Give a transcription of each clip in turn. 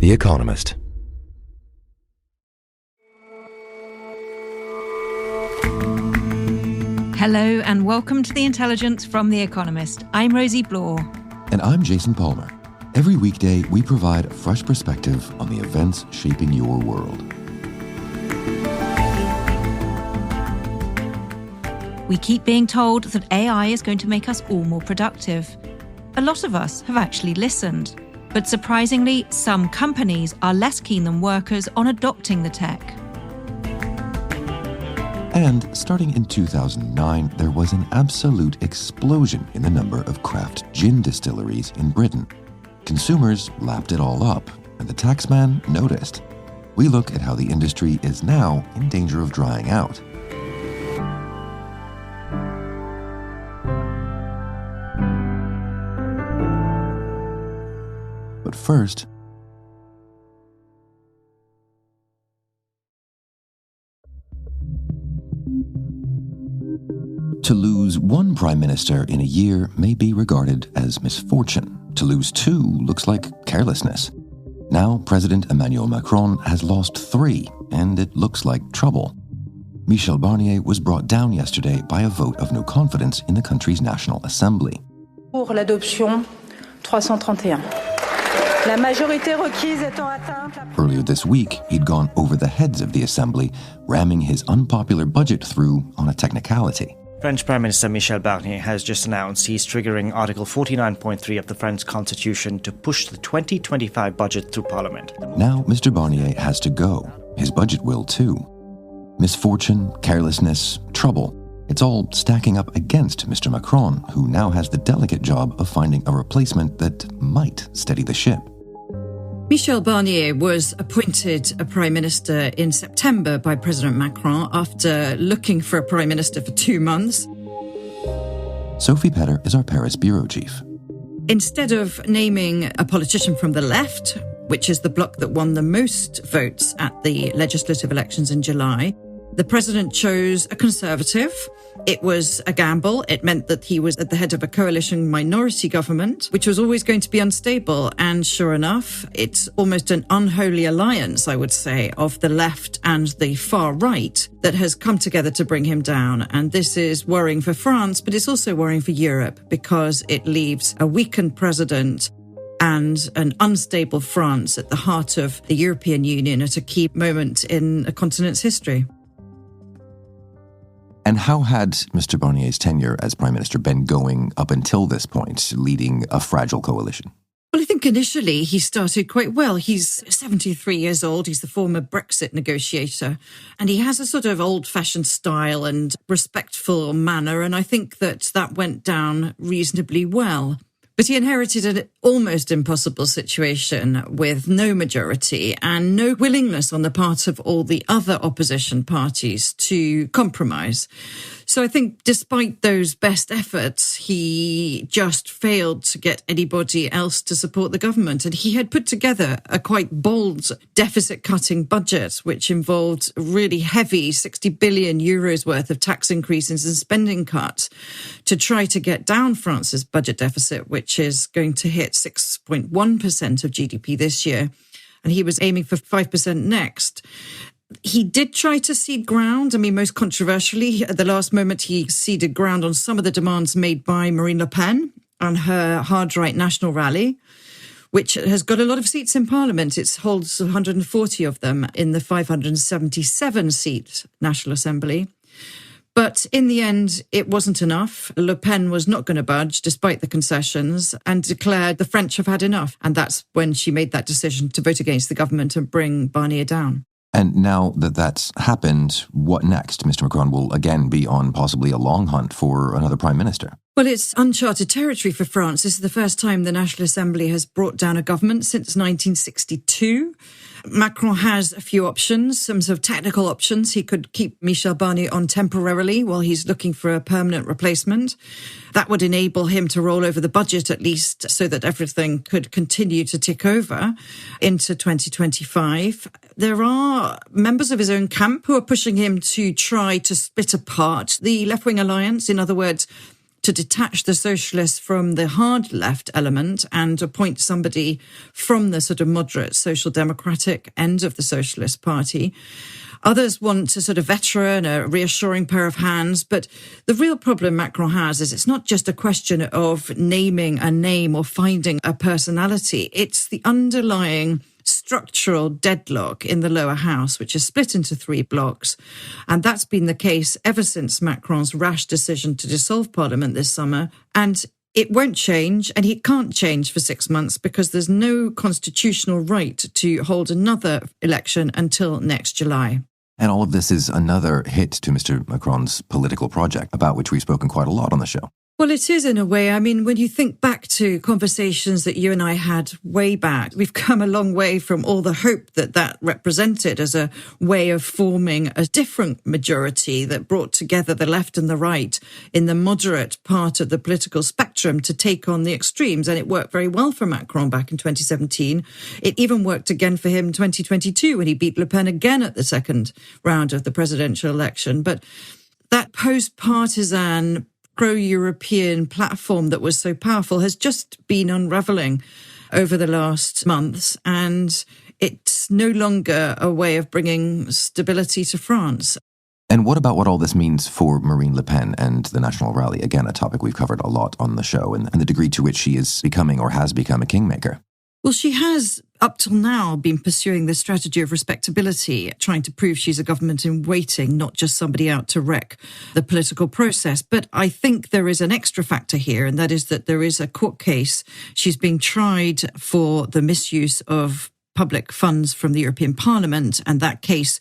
The Economist. Hello and welcome to The Intelligence from The Economist. I'm Rosie Blore. And I'm Jason Palmer. Every weekday, we provide a fresh perspective on the events shaping your world. We keep being told that AI is going to make us all more productive. A lot of us have actually listened. But surprisingly, some companies are less keen than workers on adopting the tech. And starting in 2009, there was an absolute explosion in the number of craft gin distilleries in Britain. Consumers lapped it all up, and the taxman noticed. We look at how the industry is now in danger of drying out. But first, to lose one prime minister in a year may be regarded as misfortune. To lose two looks like carelessness. Now, President Emmanuel Macron has lost three, and it looks like trouble. Michel Barnier was brought down yesterday by a vote of no confidence in the country's National Assembly. Pour l'adoption, 331. La majorité requise étant atteinte. Earlier this week, he'd gone over the heads of the Assembly, ramming his unpopular budget through on a technicality. French Prime Minister Michel Barnier has just announced he's triggering Article 49.3 of the French Constitution to push the 2025 budget through Parliament. Now Mr. Barnier has to go. His budget will too. Misfortune, carelessness, trouble. It's all stacking up against Mr. Macron, who now has the delicate job of finding a replacement that might steady the ship. Michel Barnier was appointed a prime minister in September by President Macron after looking for a prime minister for 2 months. Sophie Petter is our Paris bureau chief. Instead of naming a politician from the left, which is the bloc that won the most votes at the legislative elections in July, the president chose a conservative. It was a gamble. It meant that he was at the head of a coalition minority government, which was always going to be unstable. And sure enough, it's almost an unholy alliance, I would say, of the left and the far right that has come together to bring him down. And this is worrying for France, but it's also worrying for Europe because it leaves a weakened president and an unstable France at the heart of the European Union at a key moment in a continent's history. And how had Mr. Barnier's tenure as Prime Minister been going up until this point, leading a fragile coalition? Well, I think initially he started quite well. He's 73 years old. He's the former Brexit negotiator. And he has a sort of old-fashioned style and respectful manner. And I think that went down reasonably well. But he inherited an almost impossible situation with no majority and no willingness on the part of all the other opposition parties to compromise. So I think despite those best efforts, he just failed to get anybody else to support the government. And he had put together a quite bold deficit-cutting budget, which involved really heavy 60 billion euros worth of tax increases and spending cuts to try to get down France's budget deficit, which is going to hit 6.1% of GDP this year. And he was aiming for 5% next. He did try to cede ground. I mean, most controversially, at the last moment, he ceded ground on some of the demands made by Marine Le Pen and her hard-right National Rally, which has got a lot of seats in Parliament. It holds 140 of them in the 577-seat National Assembly. But in the end, it wasn't enough. Le Pen was not going to budge, despite the concessions, and declared the French have had enough. And that's when she made that decision to vote against the government and bring Barnier down. And now that that's happened, what next? Mr. Macron will again be on possibly a long hunt for another prime minister. Well, it's uncharted territory for France. This is the first time the National Assembly has brought down a government since 1962. Macron has a few options, some sort of technical options. He could keep Michel Barnier on temporarily while he's looking for a permanent replacement. That would enable him to roll over the budget at least so that everything could continue to tick over into 2025. There are members of his own camp who are pushing him to try to split apart the left-wing alliance. In other words, to detach the socialists from the hard left element and appoint somebody from the sort of moderate social democratic end of the Socialist Party. Others want a sort of veteran, a reassuring pair of hands. But the real problem Macron has is it's not just a question of naming a name or finding a personality. It's the underlying structural deadlock in the lower house, which is split into 3 blocks. And that's been the case ever since Macron's rash decision to dissolve Parliament this summer. And it won't change, and he can't change for 6 months because there's no constitutional right to hold another election until next July. And all of this is another hit to Mr. Macron's political project, about which we've spoken quite a lot on the show. Well, it is in a way. I mean, when you think back to conversations that you and I had way back, we've come a long way from all the hope that that represented as a way of forming a different majority that brought together the left and the right in the moderate part of the political spectrum to take on the extremes. And it worked very well for Macron back in 2017. It even worked again for him in 2022 when he beat Le Pen again at the second round of the presidential election. But that post-partisan pro-European platform that was so powerful has just been unravelling over the last months, and it's no longer a way of bringing stability to France. And what about what all this means for Marine Le Pen and the National Rally? Again, a topic we've covered a lot on the show, and the degree to which she is becoming or has become a kingmaker. Well, she has, up till now, been pursuing the strategy of respectability, trying to prove she's a government in waiting, not just somebody out to wreck the political process. But I think there is an extra factor here, and that is that there is a court case. She's being tried for the misuse of public funds from the European Parliament, and that case,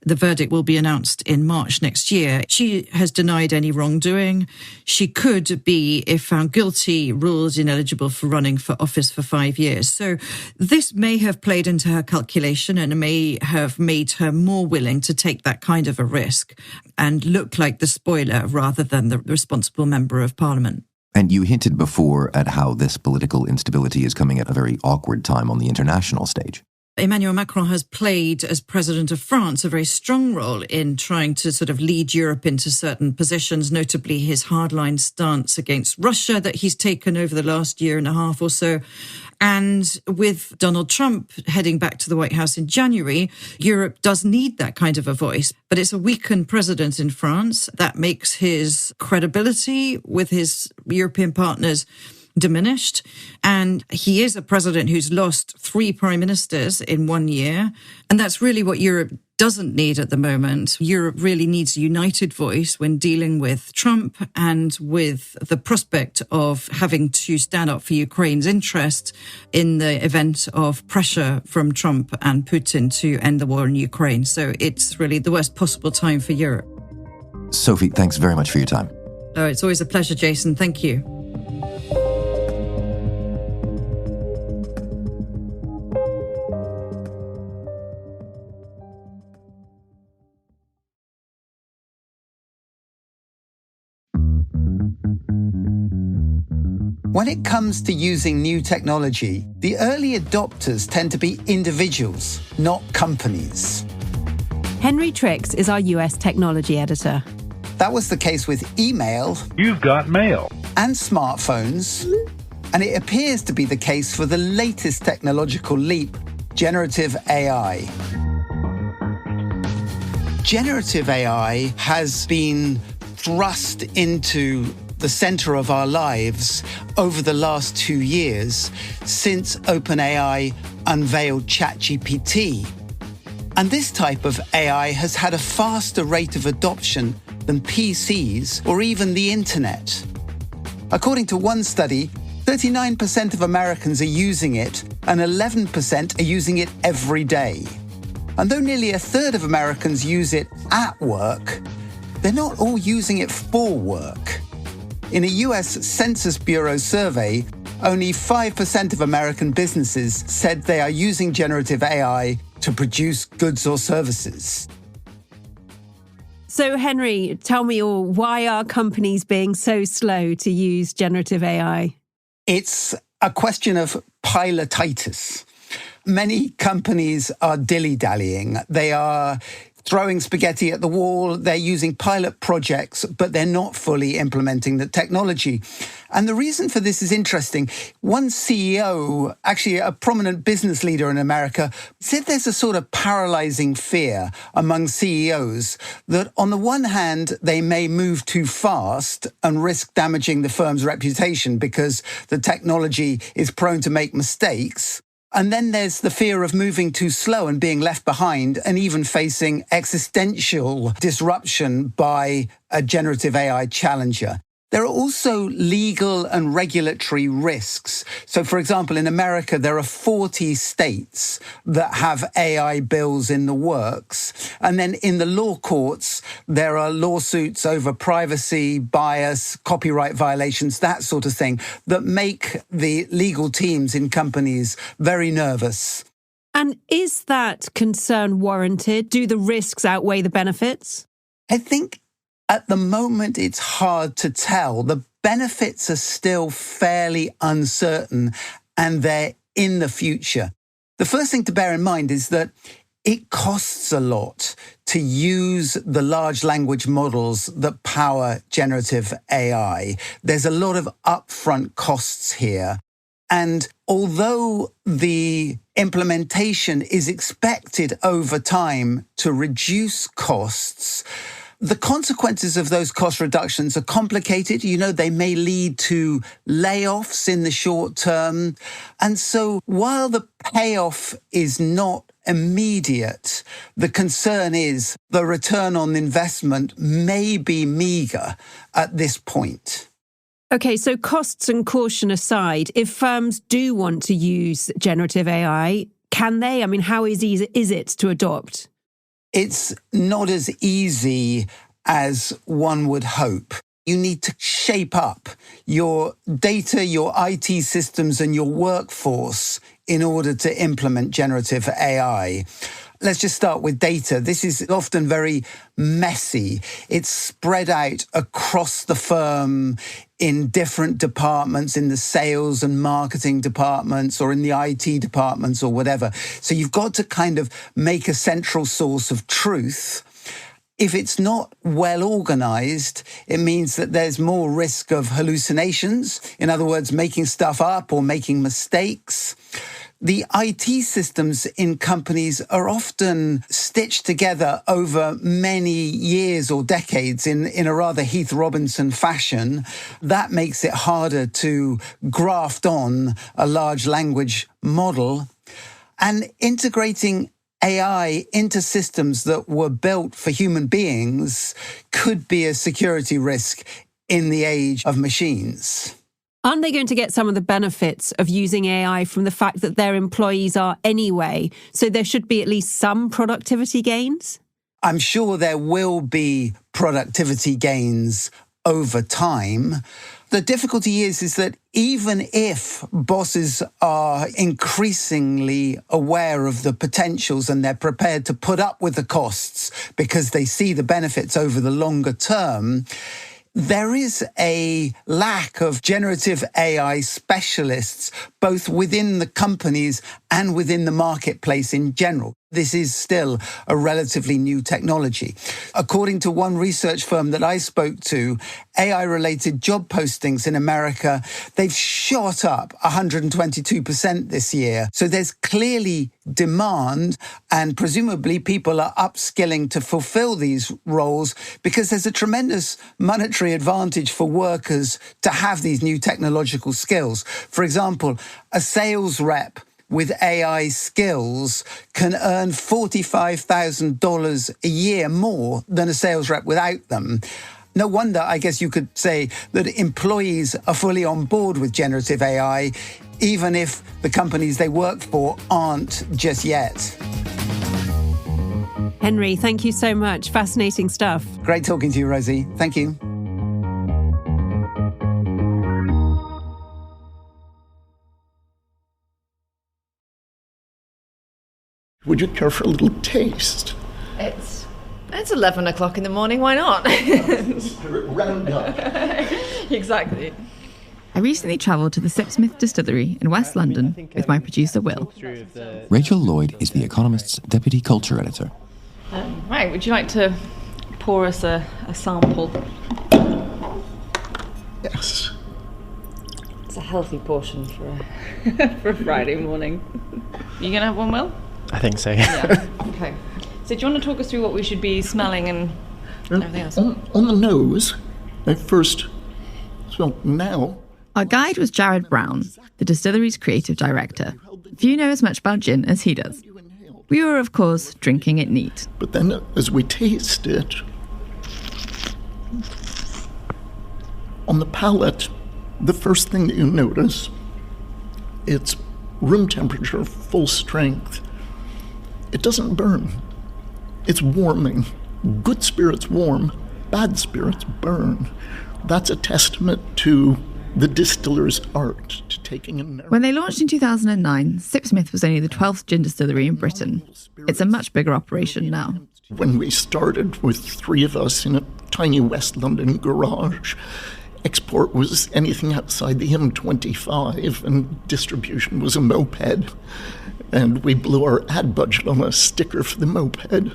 the verdict will be announced in March next year. She has denied any wrongdoing. She could be, if found guilty, ruled ineligible for running for office for 5 years. So this may have played into her calculation and may have made her more willing to take that kind of a risk and look like the spoiler rather than the responsible member of Parliament. And you hinted before at how this political instability is coming at a very awkward time on the international stage. Emmanuel Macron has played, as president of France, a very strong role in trying to sort of lead Europe into certain positions, notably his hardline stance against Russia that he's taken over the last year and a half or so. And with Donald Trump heading back to the White House in January, Europe does need that kind of a voice. But it's a weakened president in France that makes his credibility with his European partners diminished. And he is a president who's lost 3 prime ministers in 1 year. And that's really what Europe doesn't need at the moment. Europe really needs a united voice when dealing with Trump and with the prospect of having to stand up for Ukraine's interest in the event of pressure from Trump and Putin to end the war in Ukraine. So it's really the worst possible time for Europe. Sophie, thanks very much for your time. Oh, it's always a pleasure, Jason. Thank you. When it comes to using new technology, the early adopters tend to be individuals, not companies. Henry Tricks is our US technology editor. That was the case with email. You've got mail. And smartphones. And it appears to be the case for the latest technological leap, generative AI. Generative AI has been thrust into the center of our lives over the last 2 years since OpenAI unveiled ChatGPT. And this type of AI has had a faster rate of adoption than PCs or even the internet. According to one study, 39% of Americans are using it and 11% are using it every day. And though nearly a third of Americans use it at work, they're not all using it for work. In a US Census Bureau survey, only 5% of American businesses said they are using generative AI to produce goods or services. So, Henry, tell me all, why are companies being so slow to use generative AI? It's a question of pilotitis. Many companies are dilly-dallying. They are throwing spaghetti at the wall. They're using pilot projects, but they're not fully implementing the technology. And the reason for this is interesting. One CEO, actually a prominent business leader in America, said there's a sort of paralyzing fear among CEOs that on the one hand, they may move too fast and risk damaging the firm's reputation because the technology is prone to make mistakes. And then there's the fear of moving too slow and being left behind and even facing existential disruption by a generative AI challenger. There are also legal and regulatory risks. So, for example, in America, there are 40 states that have AI bills in the works. And then in the law courts, there are lawsuits over privacy, bias, copyright violations, that sort of thing, that make the legal teams in companies very nervous. And is that concern warranted? Do the risks outweigh the benefits? I think at the moment, it's hard to tell. The benefits are still fairly uncertain, and they're in the future. The first thing to bear in mind is that it costs a lot to use the large language models that power generative AI. There's a lot of upfront costs here. And although the implementation is expected over time to reduce costs, the consequences of those cost reductions are complicated. They may lead to layoffs in the short term. And so while the payoff is not immediate, the concern is the return on investment may be meager at this point. Okay, so costs and caution aside, if firms do want to use generative AI, can they? I mean, how easy is it to adopt? It's not as easy as one would hope. You need to shape up your data, your IT systems, and your workforce in order to implement generative AI. Let's just start with data. This is often very messy. It's spread out across the firm in different departments, in the sales and marketing departments or in the IT departments or whatever. So you've got to kind of make a central source of truth. If it's not well organized, it means that there's more risk of hallucinations. In other words, making stuff up or making mistakes. The IT systems in companies are often stitched together over many years or decades in a rather Heath Robinson fashion. That makes it harder to graft on a large language model. And integrating AI into systems that were built for human beings could be a security risk in the age of machines. Aren't they going to get some of the benefits of using AI from the fact that their employees are anyway? So there should be at least some productivity gains? I'm sure there will be productivity gains over time. The difficulty is that even if bosses are increasingly aware of the potentials and they're prepared to put up with the costs because they see the benefits over the longer term, there is a lack of generative AI specialists, both within the companies and within the marketplace in general. This is still a relatively new technology. According to one research firm that I spoke to, AI-related job postings in America, they've shot up 122% this year. So there's clearly demand, and presumably people are upskilling to fulfill these roles because there's a tremendous monetary advantage for workers to have these new technological skills. For example, a sales rep with AI skills can earn $45,000 a year more than a sales rep without them. No wonder, I guess you could say, that employees are fully on board with generative AI, even if the companies they work for aren't just yet. Henry, thank you so much. Fascinating stuff. Great talking to you, Rosie. Thank you. Would you care for a little taste? It's 11 o'clock in the morning, why not? Round up. Exactly. I recently travelled to the Sipsmith Distillery in West London with my producer Will. Rachel Lloyd is The Economist's deputy culture editor. Right, would you like to pour us a sample? Yes. It's a healthy portion for a Friday morning. You going to have one, Will? I think so, yeah. Okay. So do you want to talk us through what we should be smelling and everything else? On the nose, I first smell now. Our guide was Jared Brown, the distillery's creative director. Few know as much about gin as he does. We were, of course, drinking it neat. But then as we taste it, on the palate, the first thing that you notice, it's room temperature, full strength. It doesn't burn. It's warming. Good spirits warm, bad spirits burn. That's a testament to the distiller's art, to taking in. When they launched in 2009, Sipsmith was only the 12th gin distillery in Britain. It's a much bigger operation now. When we started with 3 of us in a tiny West London garage, export was anything outside the M25 and distribution was a moped. And we blew our ad budget on a sticker for the moped.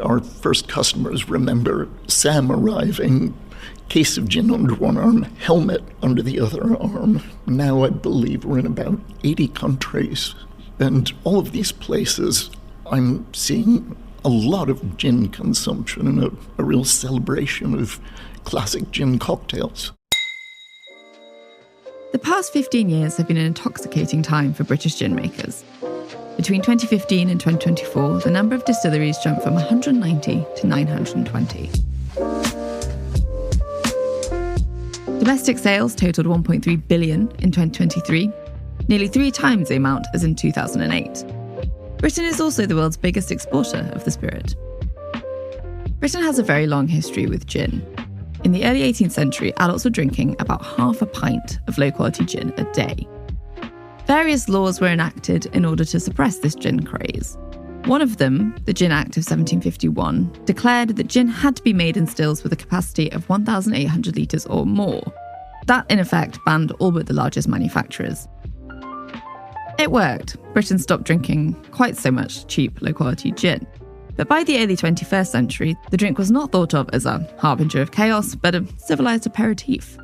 Our first customers remember Sam arriving, case of gin under one arm, helmet under the other arm. Now I believe we're in about 80 countries. And all of these places, I'm seeing a lot of gin consumption and a real celebration of classic gin cocktails. The past 15 years have been an intoxicating time for British gin makers. Between 2015 and 2024, the number of distilleries jumped from 190 to 920. Domestic sales totaled 1.3 billion in 2023, nearly 3 times the amount as in 2008. Britain is also the world's biggest exporter of the spirit. Britain has a very long history with gin. In the early 18th century, adults were drinking about half a pint of low-quality gin a day. Various laws were enacted in order to suppress this gin craze. One of them, the Gin Act of 1751, declared that gin had to be made in stills with a capacity of 1,800 litres or more. That, in effect, banned all but the largest manufacturers. It worked. Britain stopped drinking quite so much cheap, low-quality gin. But by the early 21st century, the drink was not thought of as a harbinger of chaos, but a civilised aperitif.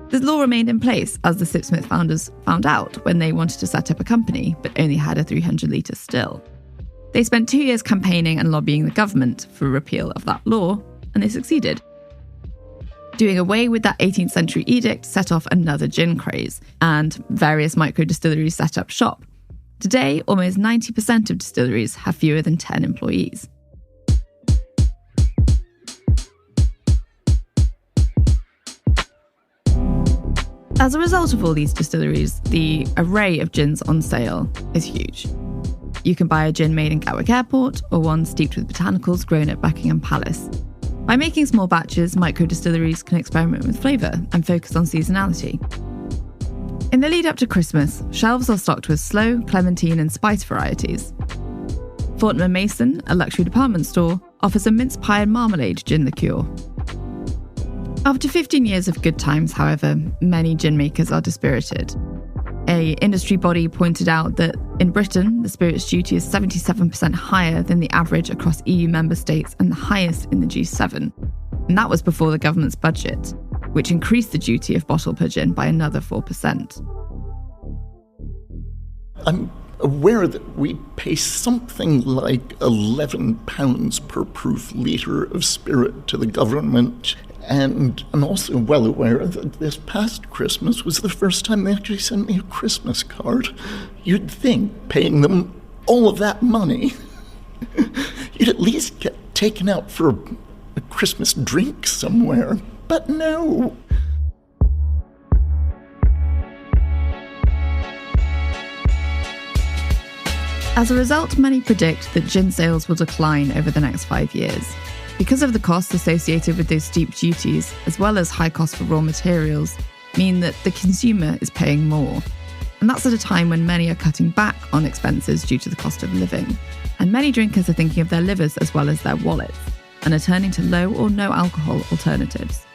The law remained in place as the Sipsmith founders found out when they wanted to set up a company, but only had a 300-litre still. They spent 2 years campaigning and lobbying the government for a repeal of that law, and they succeeded. Doing away with that 18th century edict set off another gin craze, and various micro-distilleries set up shop. Today, almost 90% of distilleries have fewer than 10 employees. As a result of all these distilleries, the array of gins on sale is huge. You can buy a gin made in Gatwick Airport or one steeped with botanicals grown at Buckingham Palace. By making small batches, micro-distilleries can experiment with flavour and focus on seasonality. In the lead up to Christmas, shelves are stocked with sloe, clementine and spice varieties. Fortnum & Mason, a luxury department store, offers a mince pie and marmalade gin liqueur. After 15 years of good times, however, many gin makers are dispirited. An industry body pointed out that in Britain, the spirits duty is 77% higher than the average across EU member states and the highest in the G7. And that was before the government's budget, which increased the duty of bottle per gin by another 4%. I'm aware that we pay something like £11 per proof litre of spirit to the government. And I'm also well aware that this past Christmas was the first time they actually sent me a Christmas card. You'd think, paying them all of that money, you'd at least get taken out for a Christmas drink somewhere. But no. As a result, many predict that gin sales will decline over the next 5 years. Because of the costs associated with those steep duties, as well as high costs for raw materials, mean that the consumer is paying more. And that's at a time when many are cutting back on expenses due to the cost of living. And many drinkers are thinking of their livers as well as their wallets, and are turning to low or no alcohol alternatives.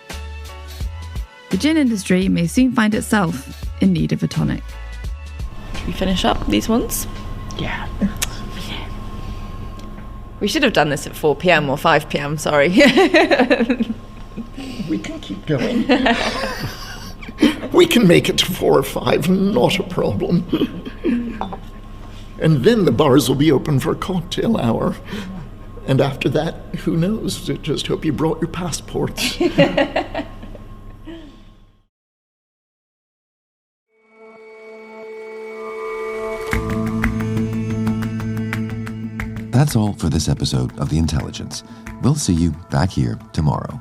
The gin industry may soon find itself in need of a tonic. Should we finish up these ones? Yeah. We should have done this at 4 p.m. or 5 p.m, sorry. We can keep going. We can make it to 4 or 5, not a problem. And then the bars will be open for cocktail hour. And after that, who knows? I just hope you brought your passports. That's all for this episode of The Intelligence. We'll see you back here tomorrow.